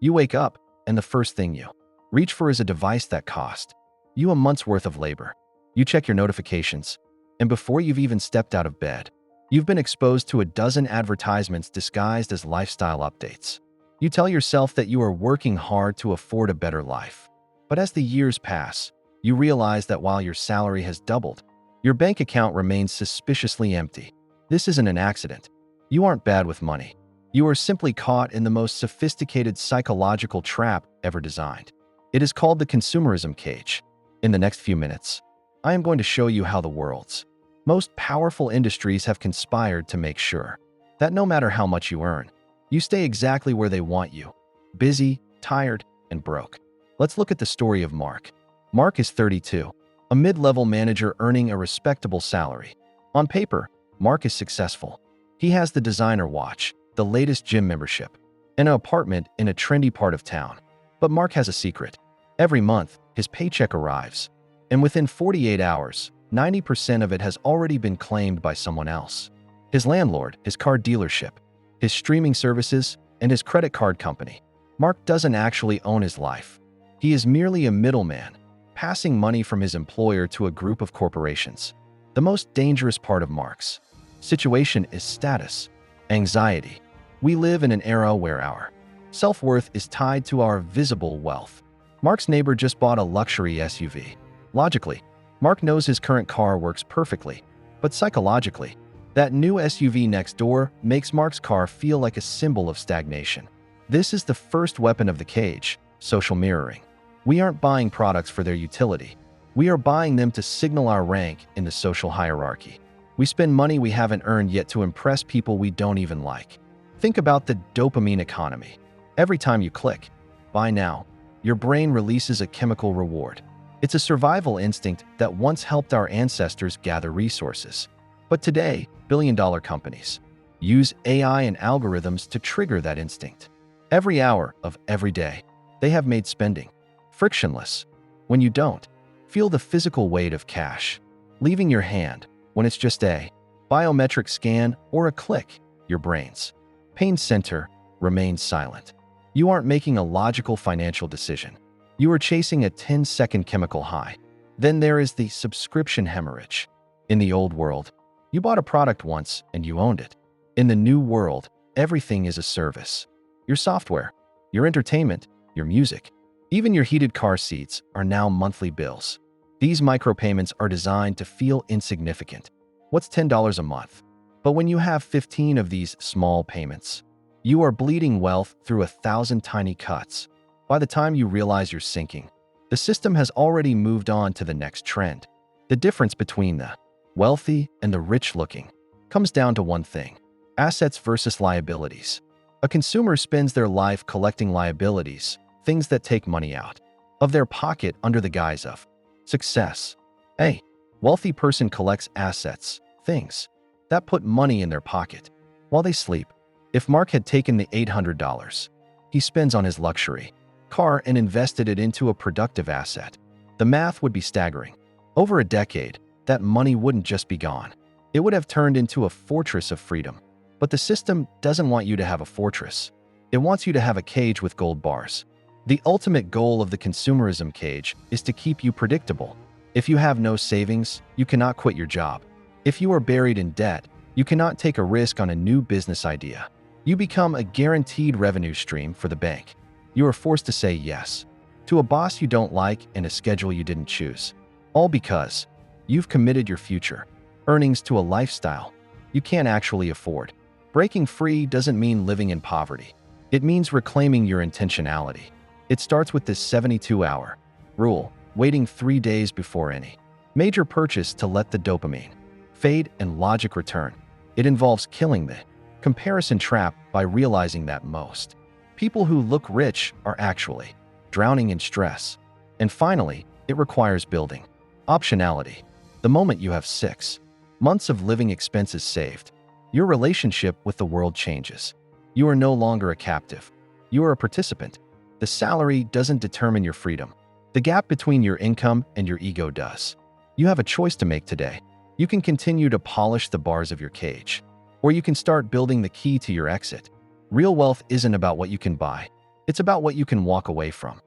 You wake up, and the first thing you reach for is a device that cost you a month's worth of labor. You check your notifications, and before you've even stepped out of bed, you've been exposed to a dozen advertisements disguised as lifestyle updates. You tell yourself that you are working hard to afford a better life. But as the years pass, you realize that while your salary has doubled, your bank account remains suspiciously empty. This isn't an accident. You aren't bad with money. You are simply caught in the most sophisticated psychological trap ever designed. It is called the consumerism cage. In the next few minutes, I am going to show you how the world's most powerful industries have conspired to make sure that no matter how much you earn, you stay exactly where they want you: busy, tired, and broke. Let's look at the story of Mark. Mark is 32, a mid-level manager earning a respectable salary. On paper, Mark is successful. He has the designer watch, the latest gym membership, and an apartment in a trendy part of town. But Mark has a secret. Every month, his paycheck arrives, and within 48 hours, 90% of it has already been claimed by someone else. His landlord, his car dealership, his streaming services, and his credit card company. Mark doesn't actually own his life. He is merely a middleman, passing money from his employer to a group of corporations. The most dangerous part of Mark's situation is status, anxiety. We live in an era where our self-worth is tied to our visible wealth. Mark's neighbor just bought a luxury SUV. Logically, Mark knows his current car works perfectly, but psychologically, that new SUV next door makes Mark's car feel like a symbol of stagnation. This is the first weapon of the cage: social mirroring. We aren't buying products for their utility. We are buying them to signal our rank in the social hierarchy. We spend money we haven't earned yet to impress people we don't even like. Think about the dopamine economy. Every time you click "Buy now," your brain releases a chemical reward. It's a survival instinct that once helped our ancestors gather resources. But today, billion-dollar companies use AI and algorithms to trigger that instinct. Every hour of every day, they have made spending frictionless. When you don't feel the physical weight of cash leaving your hand, when it's just a biometric scan or a click, your brain's pain center remains silent. You aren't making a logical financial decision. You are chasing a 10-second chemical high. Then there is the subscription hemorrhage. In the old world, you bought a product once and you owned it. In the new world, everything is a service. Your software, your entertainment, your music, even your heated car seats are now monthly bills. These micropayments are designed to feel insignificant. What's $10 a month? But when you have 15 of these small payments, you are bleeding wealth through 1,000 tiny cuts. By the time you realize you're sinking, the system has already moved on to the next trend. The difference between the wealthy and the rich-looking comes down to one thing: assets versus liabilities. A consumer spends their life collecting liabilities, things that take money out of their pocket under the guise of success. A wealthy person collects assets, things that put money in their pocket while they sleep. If Mark had taken the $800 he spends on his luxury car and invested it into a productive asset, the math would be staggering. Over a decade, that money wouldn't just be gone. It would have turned into a fortress of freedom. But the system doesn't want you to have a fortress. It wants you to have a cage with gold bars. The ultimate goal of the consumerism cage is to keep you predictable. If you have no savings, you cannot quit your job. If you are buried in debt, you cannot take a risk on a new business idea. You become a guaranteed revenue stream for the bank. You are forced to say yes to a boss you don't like and a schedule you didn't choose. All because you've committed your future earnings to a lifestyle you can't actually afford. Breaking free doesn't mean living in poverty. It means reclaiming your intentionality. It starts with this 72-hour rule, waiting 3 days before any major purchase to let the dopamine fade and logic return. It involves killing the comparison trap by realizing that most people who look rich are actually drowning in stress. And finally, it requires building optionality. The moment you have 6 months of living expenses saved, your relationship with the world changes. You are no longer a captive. You are a participant. The salary doesn't determine your freedom. The gap between your income and your ego does. You have a choice to make today. You can continue to polish the bars of your cage, or you can start building the key to your exit. Real wealth isn't about what you can buy. It's about what you can walk away from.